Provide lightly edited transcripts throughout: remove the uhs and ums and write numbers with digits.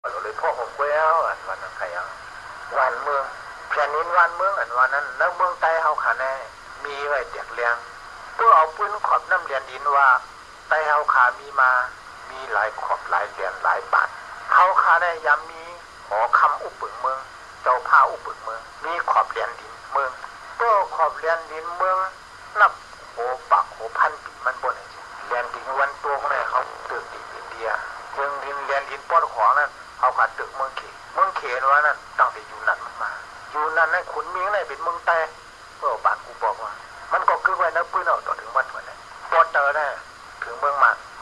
เลยพ่อผมก็เอาอันวันนั้นใครเอาวันเมืองแผ่นดินวันเมืองอันวันนั้นแล้วเมืองใต้เฮาขาแน่มีไว้เด็กเลี้ยงเพื่อเอาปืนขอบน้ำเลียนดินว่าใต้เฮาขามีมามีหลายขอบหลายเหรียญหลายบาทเฮาขาแน่ยามมีหอคำอุปึงเมืองเจ้าผ้าอุปึงเมืองมีขอบเหรียญดินเมืองเพื่อขอบเหรียญดินเมืองนับโหปักโหพันปีมันบ่ได้เหรียญดินวันตัวของเนี่ยเขาตึกดินอินเดียเรื่องดินเหรียญดินปอดของนั้นเขาขาดตึกเมืองเขนว่านั่นตั้งแต่อยู่นั่นมันมาอยู่นั่นในขุนเมียงในเป็นเมืองแต่เมื่อบาทกูบอกว่ามันก็คือไว้นะปืนเอาต่อถึงวัดวันนี้ปอดเจอได้ถึงเมือง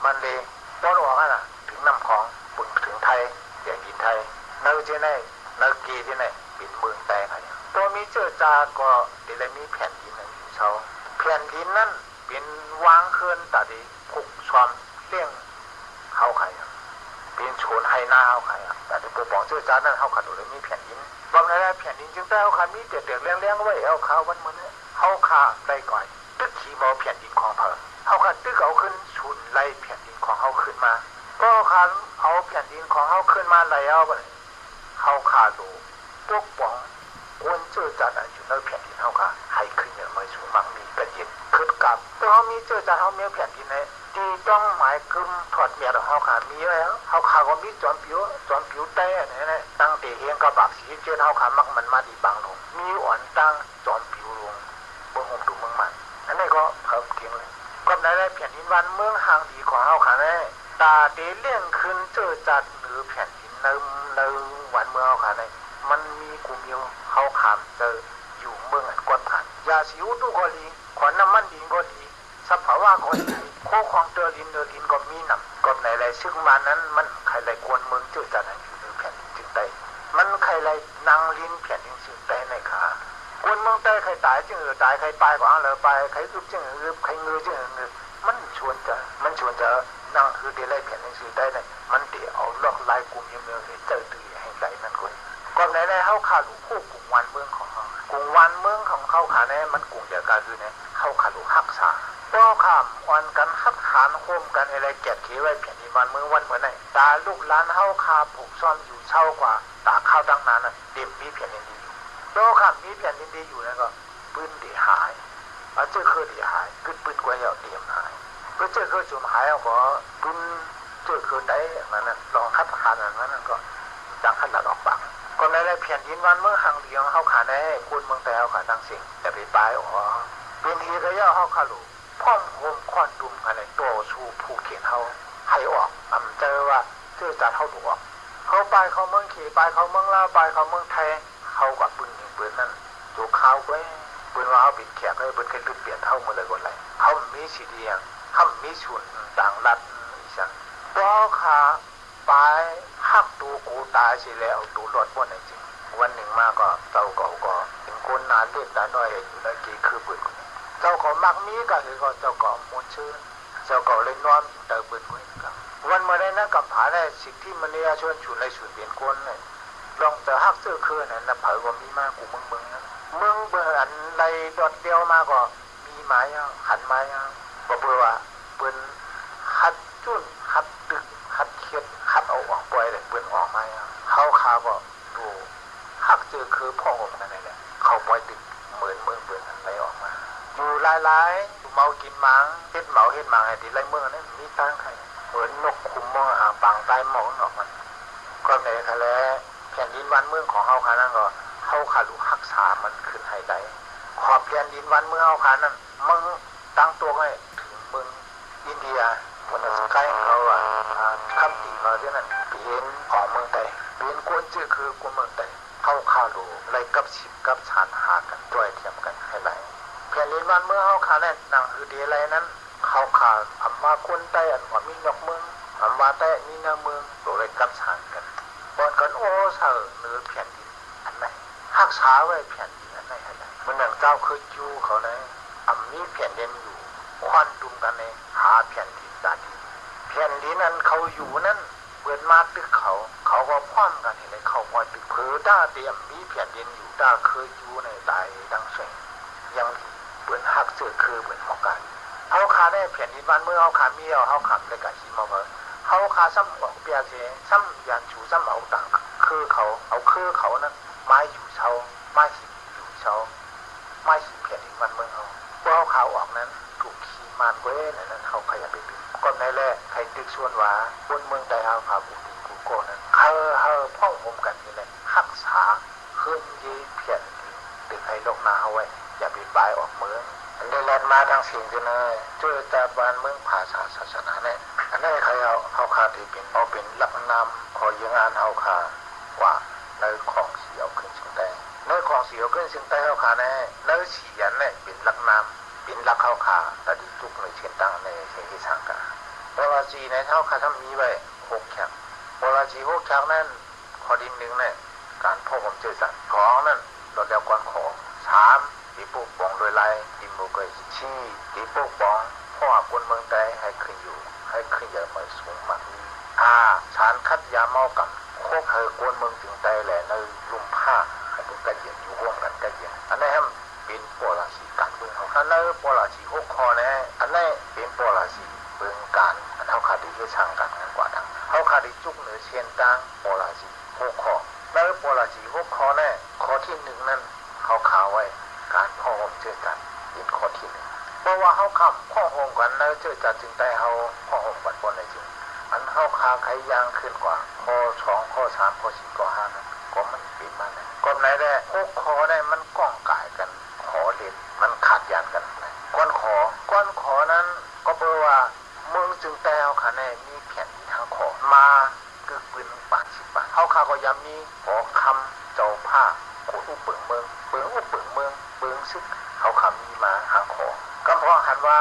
มันเลยปอดออกน่ะถึงน้ำของบุญถึงไทยแดนดินไทยเนื้อเจไหนเนื้อกีที่ไหนเป็นเมืองแต่ไงตัวมีเจอจาก็เดี๋ยวมีแผ่นดินอยู่เช่าแผ่นดินนั้นเป็นวางเคลื่อนแต่ดีผูกซ้อมเลี้ยงเขาไข่เป็นโฉนไฮนาเขาไข่แต่ที่ปกป้องเชื้อจานนั้นเขาขัดเลยมีแผ่นดินบางในแผ่นดินจึงได้เขาขามีเด็กๆเลี้ยงไว้เอาข้าววันมันเนี่ยเขาขาได้ก่อนตึกขี่มอแผ่นดินของเพิ่นเขาขาตึกเอาขึ้นชุนไล่แผ่นดินของเขาขึ้นมาก็ขาเอาแผ่นดินของเขาขึ้นมาไล่เอาไปเขาขาดูปกป้องคนเชื้อจานนั้นอยู่ในแผ่นดินเขาขาให้ขึ้นอย่างไม่สูงมักมีประโยชน์ขึ้นกับตัวเขามีเชื้อจานเขามีแผ่นดินเนี่ยที่ต้องหมายกึมถอดเมียเขาขามีแล้วเขาขาก็มีจอมผิวแต่เนี่ยตั้งแต่เฮียงกระบะสีเจ้าเขาขามักมันมาดีบางลงมีอ่อนตั้งจอมผิวลงเบื้องห่มดูเมืองมันอันนี้ก็เพิ่มเก่งเลยก็ในแผ่นดินวันเมืองห่างดีของเขาขาเนี่ยตาเดเลี่ยงขึ้นเจอจัดหรือแผ่นดินในวันเมืองเขาขาเนี่ยมันมีกูมิวเขาขามเจออยู่เมืองอันก้อนผ่านยาสิวตุก็ดีขอนน้ำมันดินก็ดีสภาวะก็ดีโคของเดลินก็มีนำก็ในซึ่งมานั้นมันใครไรกวนเมืองเจอจัดอยู่ในแผ่นดินจึงได้มันใครไรนางลินแผ่นดินจึงได้ในขากวนเมืองใต้ใครตายจึงตายใครไปก็อะไรไปใครอึบจึงอึบใครเงือจึงเงือมันชวนจะนั่งคือเดลัยแผ่นดินจึงได้เนี่ยมันเดี๋ยวเอาลอกลายกลุ่มเมืองให้เจอตื่นให้ไหลนั่นคนก็ในเขาขาลูกคู่กลุ่มวันเมืองของเขากลุ่มวันเมืองของเขาขาเนี่ยมันกลุ่มเดียวกันคือเนี่ยเขาขาลูกฮักษาก็ข้ามวันกันคัดขานโคมกันอะไรแกะเขียวไว้แผ่นดินวันเมืองวันเหมือนไหนตาลูกหลานเขาคาผูกซ่อมอยู่เช่ากว่าตาข้าวตั้งนานน่ะเด็มมีแผ่นดินดีอยู่ก็ข้ามมีแผ่นดินดีอยู่แล้วก็ปืนดีหายเจ้าคือดีหายคือปืนกว่าเหยาเตรียมหายเพื่อเจ้าคือจุ่มหายเอาก็ปืนเจ้าคือได้มันนั่นลองคัดขานนั้นก็ดังขันหลักออกปากก็ในแผ่นดินวันเมืองห่างเดียวเขาขาในคุณเมืองแต่เขาขาตั้งสิ่งแต่ไปปลายอ๋อเป็นทีก็ย่อเขาขาลูพ่อมโฮมควันดุมอะไรตัวชูผู้เขียนเขาให้ออกเจอว่าเจอจัดเขาถูกออกเขาไปเขาเมืองขี่ไปเขาเมืองลาวไปเขาเมืองไทยเขากับปืนยิงปืนนั่นจูเขาไว้ปืนว่าเขาปิดแขกให้ปืนแค่ลืมเปลี่ยนเท่ามาเลยก่อนไรเขามีสีเดียงเขามีชุนต่างรัฐอีสันตัวขาไปหักตูกูตายสิแล้วตูรอดพ้นจริงวันหนึ่งมาก็เจ้าเก่าก็เป็นคนนานเล่นตาน้อยอยู่ในกี่คือปืนเจ้าของมักมีก็คือก็เจ้าของมวลชื่นเจ้าของเลยนอนเติมปืนกุ้ยกันวันเมื่อได้นักกำผาได้สิ่งที่มนุษยชนฉุนในฉุนเปลี่ยนคนเลยลองแต่ฮักเสื้อคืนนั่นนะเผยว่ามีมากกูมึงนะมึงเบื่ออันไรดอดเดียวมาก็มีไม้หันไม้บ่เบื่อว่าปืนหัดจุนหัดตึกหัดเขียดหัดเอาออกปล่อยเลยปืนออกไม้เขาขาก็ดูฮักเจอคือพ่อผมกันเลยเขาปล่อยตึกเหมือนปืนอะไรออกมาอยู่หลายๆเมากินมังเฮ็ดมังไอ้ที่ไรเมืองนั้นมีตั้งใครเหมือนนกคุมมองหางปังใต้หมอนออกมันก็ในทะเลแผ่นดินวันเมืองของเฮาคานั่นก็เฮาขาลูกรักษามันขึ้นให้ได้ขอบแผ่นดินวันเมืองเฮาคานั่นมึงตั้งตัวให้ถึงเมืองอินเดียมันจะใกล้เขาคำตีเขาที่นั่นเป็นของเมืองไทยเป็นกวนชื่อคือกวนเมืองไทยเฮาขาลูกไรกับฉิบกับชานหากันด้วยเทียมกันให้ได้แผ่นดินวันเมืองเขาขาแน่นางคือเดียไรนั้นเขาขาอัมมาคนใต้อันว่ามีนกเมืองอัมมาใต้มีนาเมืองโดยกับฉานกันบอนกันโอ้เสอเนื้อแผ่นดินอันไหนหักษาไว้แผ่นดินอันไหนอันไหนมันหนังเจ้าคือจูเขาเลยอัมมีแผ่นดินอยู่ควันดุมกันเลยหาแผ่นดินตาดีแผ่นดินนั้นเขาอยู่นั้นเปิดมาตึกเขาก็คว่ำกันเห็นเลยเขาคอยตึกเผือด้าเตรียมมีแผ่นดินอยู่ด้าเคยอยู่ในตายดังเสียงยังเปิดหักเสือคือเหมือนหมอกันเขาขาได้แผ่นดินบ้านเมื่อเขาขามีเขาขับเลยกับหิมะเมื่อเ เขาขาซ้ำออกเปียเสซ้ำยานชูซ้ำเอาต่างคือเขาเอาคือเขานั้นไม้อยู่เชาไม้หินอยู่เชาไม้หินเพียนอีกมันเมืองเขาพวกเขาออกนั้นถูกขี่มานเว้นนั้นเขาขยันไปบินก่อนในแรกใครตึกชวนว่าบนเมืองใดเอาพาบุตรกูโกนั้นเขาพ่องผมกันนี่แหละรักษาขึ้นยีเพียนตึกให้ลงนาเอาไว้อย่าบินบายออกเมืองอันได้แลนมาทางสิ่งที่เลยช่วยแต่บ้านเมืองภาษาศาสนาเนี่ยอันนี้ใครเอาคาที่เป็นลักนามขอยังงานเอาคากว่าในของเสียวขึ้นสิ่งใดในของเสียวขึ้นสิ่งใดเอาคาเนี่ยในเสียนเนี่ยเป็นลักนามเป็นลักเข้าคาแต่ดีทุกในเช่นตั้งในเช่นที่สังกัดแต่ว่าจีในเท่าคาทำมีไว้6แขกเวลาจี6แขกนั้นขอดินหนึ่งเนี่ยการพ่อผมเจอสัตว์ของนั้นลดแล้วก่อนขอ3ที่ปกป้องโดยไล่ดินโมเกยชี้ที่ปกป้องพ่อคนเมืองใดให้ขึ้นอยู่ให้ขึ้นอย่างไม่สูงมากนี้ชานคัดยาเมากับโคกเฮกวนเมืองถึงใดแหละในลุ่มผ้าให้เป็นกระเยียนอยู่ร่วมกันกระเยียนอันนี้เป็นปอลาสีการเมืองเขาอันนี้ปอลาสี6ข้อนะอันนี้เป็นปอลาสีเมืองการอันเขาขาดที่ช่างกันกว่าดังเขาขาดที่จุกเหนือเชียนตังปอลาสี6ข้อแล้วปอลาสี6ข้อนะข้อที่1นั้นเขาข่าวไว้การพ่อผมเจอกันเป็นข้อที่1เพราะว่าเขาขับพ่อโฮมกันแล้วเจอจัดจึงได้เขาพ่อโฮมกันบนในจริงอันเขาคาใครยางขึ้นกว่าข้อ2ข้อ3ข้อ4ข้อ5นั้นก็มันเป็นมาเลยก็ไหนได้6ข้อได้มันก้องกายกันขอเล่นมันขาดยานกันก้อนขอนั้นก็เพราะว่าเมืองจึงแต่เขาขาแน่มีแผ่นทางขอมาเกิดปืนปาก10 บาทเขาขาก็ย้ำมีขอคำเจ้าผ้าโคตรอุปเมืองเมืองซึกเขาขามีมาหางขอก็เพราะหันว่า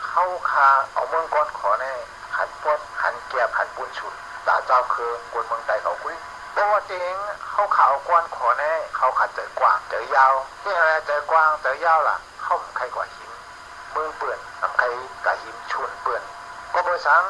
เขาขาเอาเมืองก้อนขอแน่หันปวดหันแก็บหันปุนฉุดตาเจ้าคือกวนเมืองใดเขาคุยเพราะว่าเองเขาขาวก้อนขอแน่เขาขาดเจอกว้างเจอยาวที่อะไรเจอกว้างเจอยาวล่ะเขาใครกว่าหินเมืองเปื่อนทำใครกับหินชุนเปื่อนก็เบอร์สัง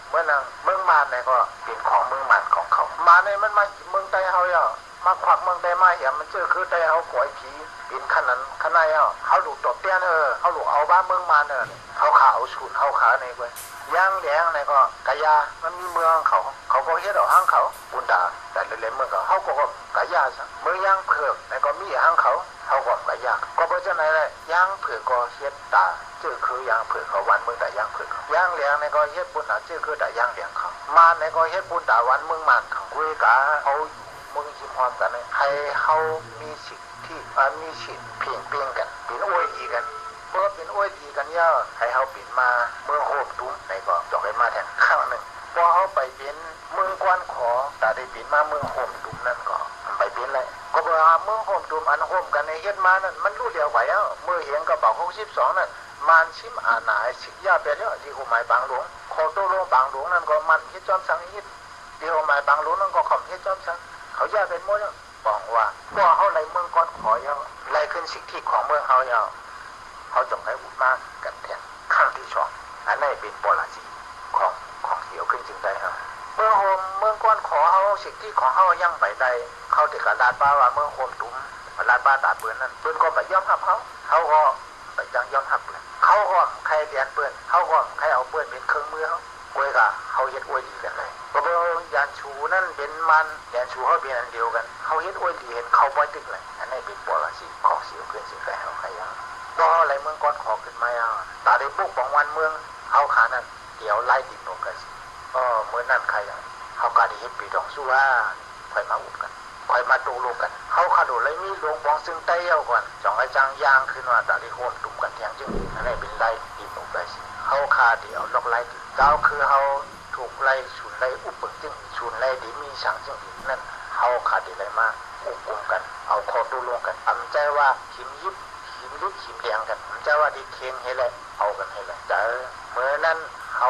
เมื่อนังเมืองมานเนี่ยก็เป็นของเมืองมานของเขามาเนี่ยมันมาเมืองใดเขาเนี่ยมาขวักเมืองใดมาเหี้ยมันเจอคือใดเขาปล่อยผีเป็นขนาดขนาดเขาดูตบเตี้ยนเขาดูเอาบ้านเมืองมานเขาขาวชุนเขาขาในเว้ยย่างแดงเนี่ยก็กะยามันมีเมืองเขาก็เฮ็ดเอาห้างเขาบุญตาแต่เล่นๆเมืองเขาก็กะยาซะเมืองย่างเผือกเนี่ยก็มีห้างเขาก็กะยาก็เพราะฉะนั้นเลยย่างเผือกก็เฮ็ดตาเจอคือย่างเผือกเขาวันเมืองแต่ย่างเผือกย่างแดงเนี่ยก็เฮ็ดบุญตาเจอคือแต่ย่างแดงเขามาเนี่ยก็เฮ็ดบุญตาวันเมืองมันเขาคุยกะเขามึงคิดพร้อมกันให้เขามีสิทธิ์ที่มีสิทธิ์เพียงกันเป็นอวยดีกันเมื่อเป็นอวยดีกันย่าให้เขาปิดมาเมืองโฮมตุ้มไหนก็จอกให้มาแทนข้างหนึ่งพอเขาไปเป็นเมืองกวนขอแต่ได้ปิดมาเมืองโฮมตุ้มนั่นก็ไปเป็นไรก็เพราะเมืองโฮมตุ้มอันโฮมกันในเฮ็ดมานั่นมันรู้เดียวไหวเมื่อเห็นกระเป๋า62นั่นมันชิมอาหนาสิยาไปแล้วที่หัวไม้บางหลวงโคโตโลบางหลวงนั่นก็มันเฮ็ดจอมสังเฮ็ดที่หัวไม้บางหลวงนั่นก็ขอมเฮ็ดจอมสังเขาย่าเป็นหมดบอกว่าพวกเขาไล่เมืองก้อนขอยาวไล่ขึ้นสิทธิของเมืองเขายาวเขาจงให้อุดมากกันแทนข้างที่2อันนี้เป็นปลาจีของเหี่ยวขึ้นจึงได้เมืองโฮมเมืองก้อนขอเขาสิทธิของเขายังไปได้เขาติดกระดาษป้าว่าเมืองโฮมตุ้มลาดป้าตาเปื้อนนั่นเปื้อนก็ไปย่อมหับเขาก็ไปจังย่อมหับเลยเขาก็ใครเรียนเปื้อนเขาก็ใครเอาเปื้อนเป็นเครื่องมือเขาอวยกับเขาเฮ็ดอวยดีกันเลยเพราะยานชูนั่นเป็นมันยานชูเขาเป็นอันเดียวกันเขาเฮ็ดอวยดีเห็นเขาปล่อยตึกเลยอันนี้เป็นปลาจีของเสียวขึ้นสิ่งใดเขาใครก็อะไรเมืองก้อนขอขึ้นมาตาได้ปลุกของวันเมืองเขาขานั่นเดี๋ยวไล่ดินลงกันสิเมื่อนั่นใครเขากาดีเฮ็ดปีดองสู้ว่าคอยมาอุดกันคอยมาตูโลกันเขาขาดูเลยมีหลวงปองซึ่งเตี้ยวก่อนจองไอ้จางย่างขึ้นว่าตาได้โหมตุ่มกันอย่างจึงอันนี้เป็นไล่ดินลงกันสิเขาขาเดี๋ยวล็อกไล่ดินเจ้าคือเขาถูกไล่ฉุนไล่อุปจึงฉุนไล่ดิมีสั่งจึงนั่นเขาขาดีเลยมากอุกลุ่มกันเอาคอตูลงกันอำใจว่าหิมยิบหิมลึกหิมแดงกันอำใจว่าดีเคียงให้เลยเอากันให้เลยแต่เมื่อนั้นเขา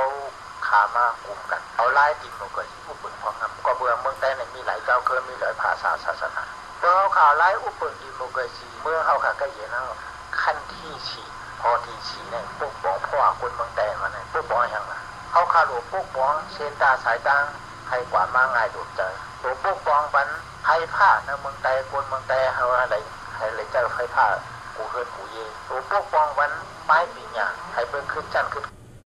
ขามากลุ่มกันเอาไล่ดินลงกันอุปพร้อมกันก็เบื่อเมืองใต้เนี่ยมีหลายเจ้าเคยมีหลายภาษาศาสนาเมื่อเขาข่าวไล่อุปดินลงกันเมื่อเขาขาก็เย็นแล้วขั้นที่ฉีพอที่ฉีเนี่ยพวกบ้องพ่อคนเมืองใต้มาเนี่ยพวกบ้องอย่างไรเขาขาหลวงพวกบ้องเชนตาสายตาใครกว่ามาง่ายดูดใจหลวงพวกบ้องปันไฟผ้าในเมืองใต้คนเมืองใต้เขาอะไรเจ้าไฟผ้ากูเฮิร์นกูเย่หลวงพวกบ้องปันไม้ปีหญ้าใครเบิ่งขึ้นจันขึ้น